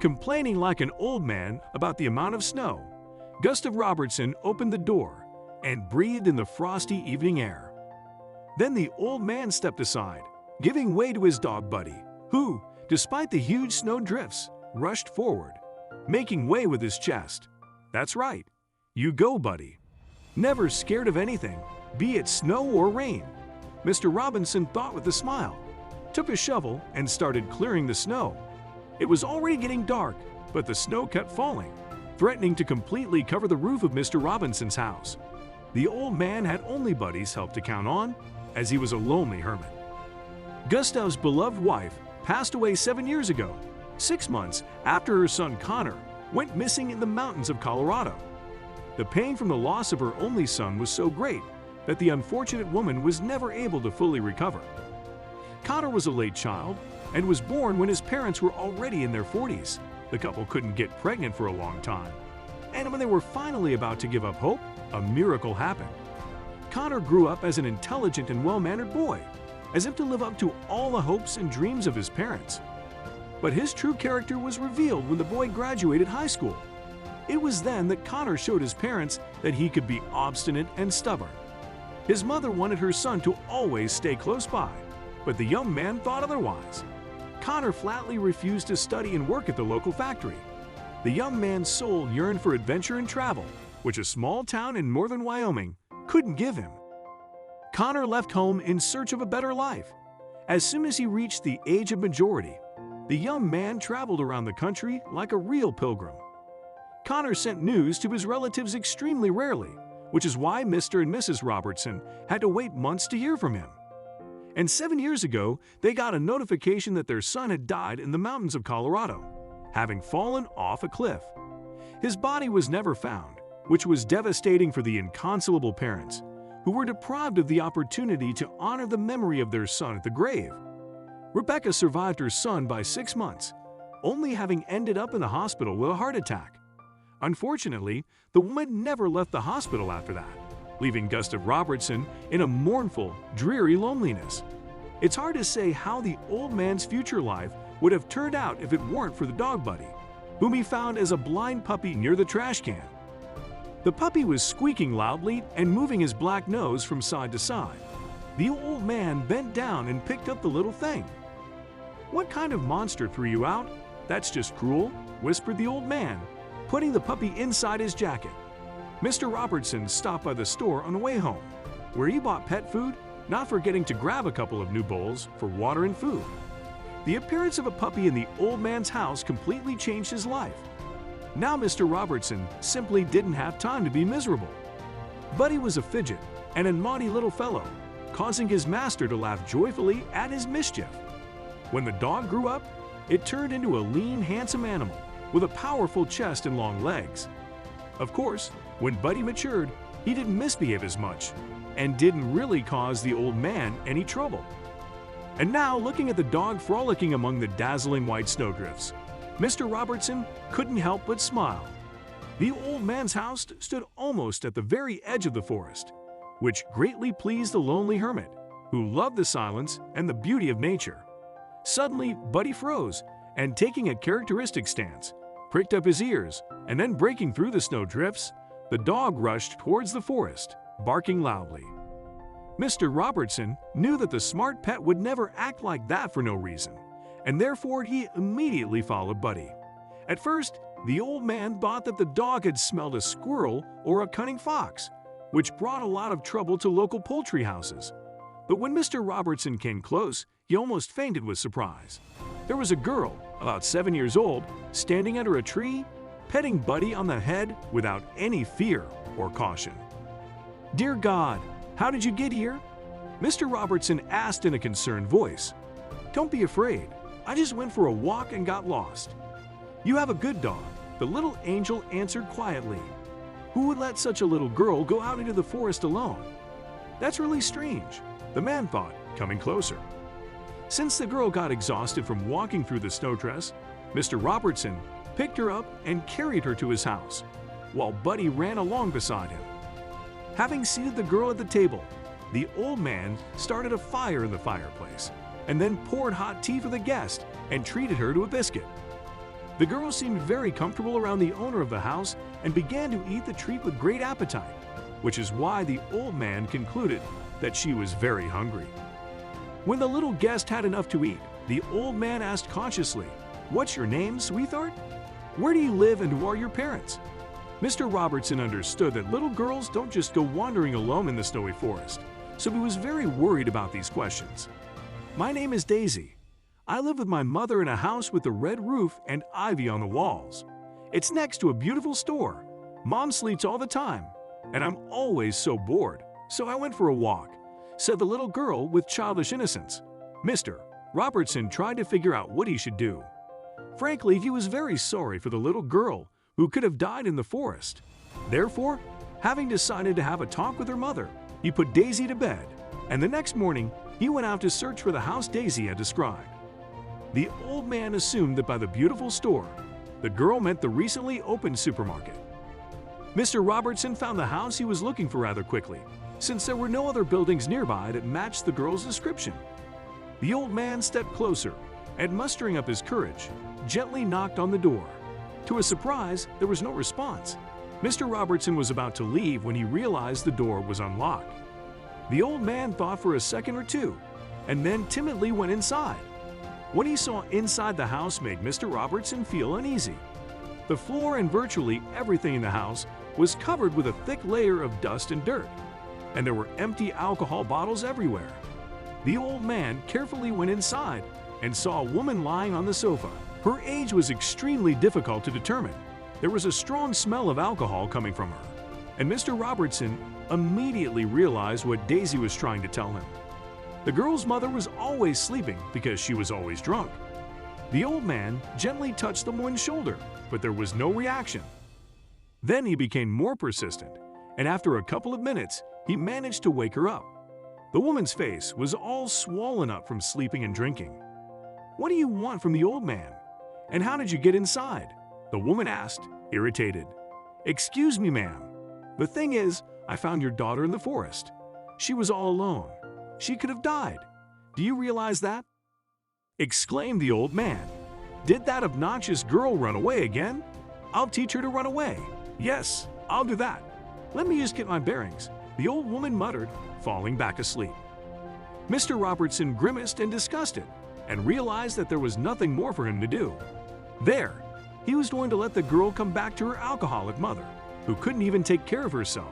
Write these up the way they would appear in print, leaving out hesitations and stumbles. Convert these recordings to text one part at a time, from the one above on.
Complaining like an old man about the amount of snow, Gustav Robertson opened the door and breathed in the frosty evening air. Then the old man stepped aside, giving way to his dog Buddy, who, despite the huge snow drifts, rushed forward, making way with his chest. That's right, you go, Buddy. Never scared of anything, be it snow or rain. Mr. Robinson thought with a smile, took a shovel and started clearing the snow. It was already getting dark, but the snow kept falling, threatening to completely cover the roof of Mr. Robinson's house. The old man had only Buddy's help to count on, as he was a lonely hermit. Gustav's beloved wife passed away 7 years ago, 6 months after her son Connor went missing in the mountains of Colorado. The pain from the loss of her only son was so great that the unfortunate woman was never able to fully recover. Connor was a late child and was born when his parents were already in their 40s. The couple couldn't get pregnant for a long time. And when they were finally about to give up hope, a miracle happened. Connor grew up as an intelligent and well-mannered boy, as if to live up to all the hopes and dreams of his parents. But his true character was revealed when the boy graduated high school. It was then that Connor showed his parents that he could be obstinate and stubborn. His mother wanted her son to always stay close by, but the young man thought otherwise. Connor flatly refused to study and work at the local factory. The young man's soul yearned for adventure and travel, which a small town in northern Wyoming couldn't give him. Connor left home in search of a better life. As soon as he reached the age of majority, the young man traveled around the country like a real pilgrim. Connor sent news to his relatives extremely rarely, which is why Mr. and Mrs. Robertson had to wait months to hear from him. And 7 years ago, they got a notification that their son had died in the mountains of Colorado, having fallen off a cliff. His body was never found, which was devastating for the inconsolable parents, who were deprived of the opportunity to honor the memory of their son at the grave. Rebecca survived her son by 6 months, only having ended up in the hospital with a heart attack. Unfortunately, the woman never left the hospital after that, leaving Gustav Robertson in a mournful, dreary loneliness. It's hard to say how the old man's future life would have turned out if it weren't for the dog Buddy, whom he found as a blind puppy near the trash can. The puppy was squeaking loudly and moving his black nose from side to side. The old man bent down and picked up the little thing. "What kind of monster threw you out? That's just cruel," whispered the old man, putting the puppy inside his jacket. Mr. Robertson stopped by the store on the way home, where he bought pet food, not forgetting to grab a couple of new bowls for water and food. The appearance of a puppy in the old man's house completely changed his life. Now Mr. Robertson simply didn't have time to be miserable. Buddy was a fidget and a naughty little fellow, causing his master to laugh joyfully at his mischief. When the dog grew up, it turned into a lean, handsome animal with a powerful chest and long legs. Of course, when Buddy matured, he didn't misbehave as much and didn't really cause the old man any trouble. And now, looking at the dog frolicking among the dazzling white snowdrifts, Mr. Robertson couldn't help but smile. The old man's house stood almost at the very edge of the forest, which greatly pleased the lonely hermit, who loved the silence and the beauty of nature. Suddenly, Buddy froze, and taking a characteristic stance, pricked up his ears, and then breaking through the snow drifts, the dog rushed towards the forest, barking loudly. Mr. Robertson knew that the smart pet would never act like that for no reason, and therefore he immediately followed Buddy. At first, the old man thought that the dog had smelled a squirrel or a cunning fox, which brought a lot of trouble to local poultry houses. But when Mr. Robertson came close, he almost fainted with surprise. There was a girl, about 7 years old, standing under a tree, petting Buddy on the head without any fear or caution. "Dear God, how did you get here?" Mr. Robertson asked in a concerned voice. "Don't be afraid. I just went for a walk and got lost." "You have a good dog," the little angel answered quietly. "Who would let such a little girl go out into the forest alone?" "That's really strange," the man thought, coming closer. Since the girl got exhausted from walking through the snowdrifts, Mr. Robertson picked her up and carried her to his house, while Buddy ran along beside him. Having seated the girl at the table, the old man started a fire in the fireplace and then poured hot tea for the guest and treated her to a biscuit. The girl seemed very comfortable around the owner of the house and began to eat the treat with great appetite, which is why the old man concluded that she was very hungry. When the little guest had enough to eat, the old man asked cautiously, "What's your name, sweetheart? Where do you live and who are your parents?" Mr. Robertson understood that little girls don't just go wandering alone in the snowy forest, so he was very worried about these questions. "My name is Daisy. I live with my mother in a house with a red roof and ivy on the walls. It's next to a beautiful store. Mom sleeps all the time, and I'm always so bored, so I went for a walk," said the little girl with childish innocence. Mr. Robertson tried to figure out what he should do. Frankly, he was very sorry for the little girl who could have died in the forest. Therefore, having decided to have a talk with her mother, he put Daisy to bed, and the next morning, he went out to search for the house Daisy had described. The old man assumed that by the beautiful store, the girl meant the recently opened supermarket. Mr. Robertson found the house he was looking for rather quickly, since there were no other buildings nearby that matched the girl's description. The old man stepped closer and, mustering up his courage, gently knocked on the door. To his surprise, there was no response. Mr. Robertson was about to leave when he realized the door was unlocked. The old man thought for a second or two, and then timidly went inside. What he saw inside the house made Mr. Robertson feel uneasy. The floor and virtually everything in the house was covered with a thick layer of dust and dirt, and there were empty alcohol bottles everywhere. The old man carefully went inside and saw a woman lying on the sofa. Her age was extremely difficult to determine. There was a strong smell of alcohol coming from her, and Mr. Robertson immediately realized what Daisy was trying to tell him. The girl's mother was always sleeping because she was always drunk. The old man gently touched the woman's shoulder, but there was no reaction. Then he became more persistent, and after a couple of minutes, he managed to wake her up. The woman's face was all swollen up from sleeping and drinking. "What do you want from the old man? And how did you get inside?" the woman asked, irritated. "Excuse me, ma'am. The thing is, I found your daughter in the forest. She was all alone. She could have died. Do you realize that?" exclaimed the old man. "Did that obnoxious girl run away again? I'll teach her to run away. Yes, I'll do that. Let me just get my bearings," the old woman muttered, falling back asleep. Mr. Robertson grimaced in disgusted and realized that there was nothing more for him to do. There, he was going to let the girl come back to her alcoholic mother, who couldn't even take care of herself,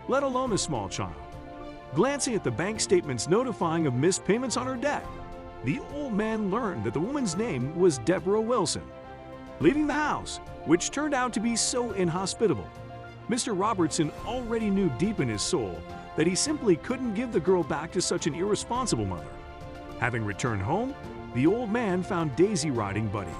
let alone a small child. Glancing at the bank statements notifying of missed payments on her debt, the old man learned that the woman's name was Deborah Wilson. Leaving the house, which turned out to be so inhospitable, Mr. Robertson already knew deep in his soul that he simply couldn't give the girl back to such an irresponsible mother. Having returned home, the old man found Daisy riding Buddy.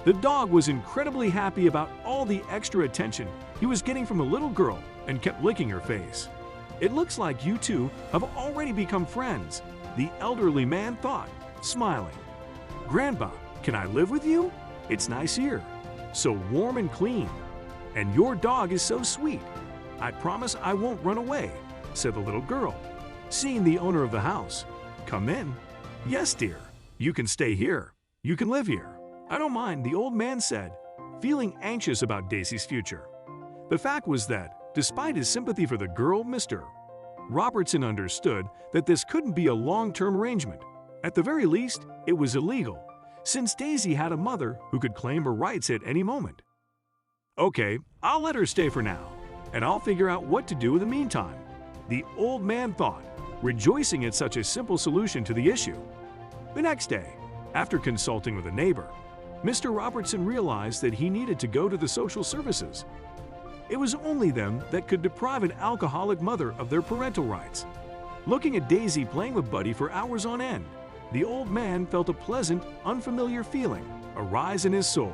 The dog was incredibly happy about all the extra attention he was getting from the little girl and kept licking her face. "It looks like you two have already become friends," the elderly man thought, smiling. "Grandpa, can I live with you? It's nice here, so warm and clean. And your dog is so sweet. I promise I won't run away," said the little girl, seeing the owner of the house. "Come in." "Yes, dear. You can stay here. You can live here. I don't mind," the old man said, feeling anxious about Daisy's future. The fact was that, despite his sympathy for the girl, Mr. Robertson understood that this couldn't be a long-term arrangement. At the very least, it was illegal, since Daisy had a mother who could claim her rights at any moment. "Okay, I'll let her stay for now, and I'll figure out what to do in the meantime," the old man thought, rejoicing at such a simple solution to the issue. The next day, after consulting with a neighbor, Mr. Robertson realized that he needed to go to the social services. It was only them that could deprive an alcoholic mother of their parental rights. Looking at Daisy playing with Buddy for hours on end, the old man felt a pleasant, unfamiliar feeling arise in his soul.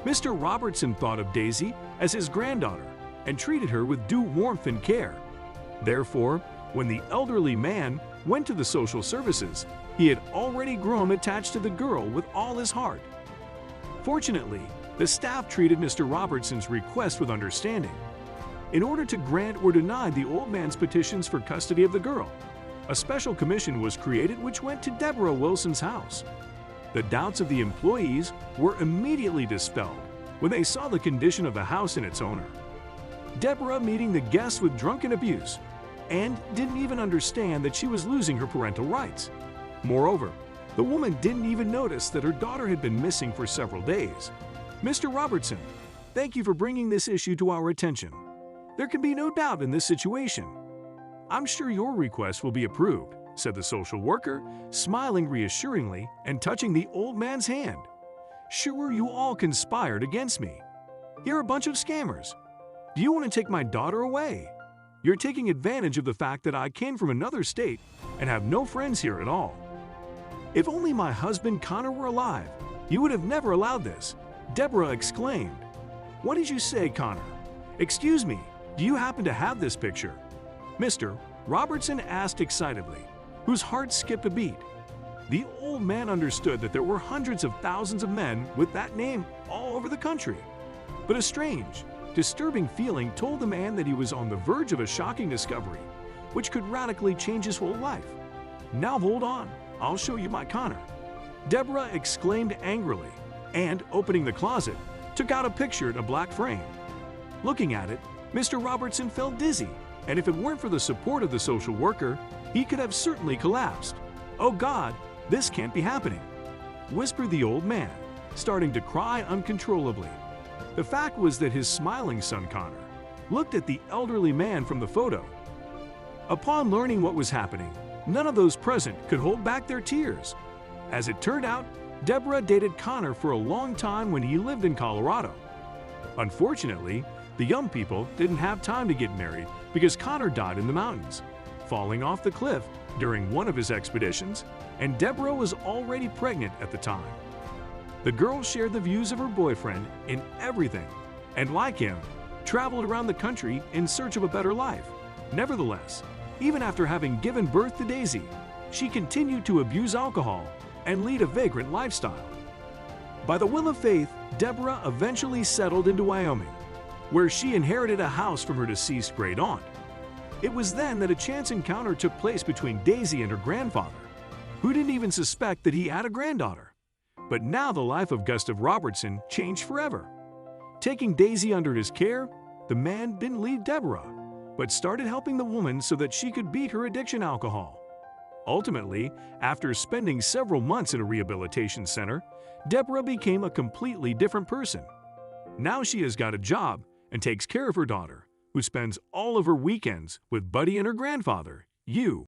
Mr. Robertson thought of Daisy as his granddaughter and treated her with due warmth and care. Therefore, when the elderly man went to the social services, he had already grown attached to the girl with all his heart. Fortunately, the staff treated Mr. Robertson's request with understanding. In order to grant or deny the old man's petitions for custody of the girl, a special commission was created which went to Deborah Wilson's house. The doubts of the employees were immediately dispelled when they saw the condition of the house and its owner. Deborah meeting the guests with drunken abuse and didn't even understand that she was losing her parental rights. Moreover, the woman didn't even notice that her daughter had been missing for several days. Mr. Robertson, thank you for bringing this issue to our attention. There can be no doubt in this situation. I'm sure your request will be approved, said the social worker, smiling reassuringly and touching the old man's hand. Sure, you all conspired against me. You're a bunch of scammers. Do you want to take my daughter away? You're taking advantage of the fact that I came from another state and have no friends here at all. If only my husband Connor were alive, you would have never allowed this, Deborah exclaimed. What did you say, Connor? Excuse me, do you happen to have this picture? Mr. Robertson asked excitedly, whose heart skipped a beat. The old man understood that there were hundreds of thousands of men with that name all over the country. But a strange, disturbing feeling told the man that he was on the verge of a shocking discovery, which could radically change his whole life. Now hold on, I'll show you my Connor. Deborah exclaimed angrily, and opening the closet, took out a picture in a black frame. Looking at it, Mr. Robertson felt dizzy, and if it weren't for the support of the social worker, he could have certainly collapsed. Oh God, this can't be happening, whispered the old man, starting to cry uncontrollably. The fact was that his smiling son Connor looked at the elderly man from the photo. Upon learning what was happening, none of those present could hold back their tears. As it turned out, Deborah dated Connor for a long time when he lived in Colorado. Unfortunately, the young people didn't have time to get married because Connor died in the mountains, falling off the cliff during one of his expeditions, and Deborah was already pregnant at the time. The girl shared the views of her boyfriend in everything, and like him, traveled around the country in search of a better life. Nevertheless, even after having given birth to Daisy, she continued to abuse alcohol and lead a vagrant lifestyle. By the will of fate, Deborah eventually settled into Wyoming, where she inherited a house from her deceased great aunt. It was then that a chance encounter took place between Daisy and her grandfather, who didn't even suspect that he had a granddaughter. But now the life of Gustav Robertson changed forever. Taking Daisy under his care, the man didn't leave Deborah, but started helping the woman so that she could beat her addiction alcohol. Ultimately, after spending several months in a rehabilitation center, Deborah became a completely different person. Now she has got a job and takes care of her daughter, who spends all of her weekends with Buddy and her grandfather, Hugh.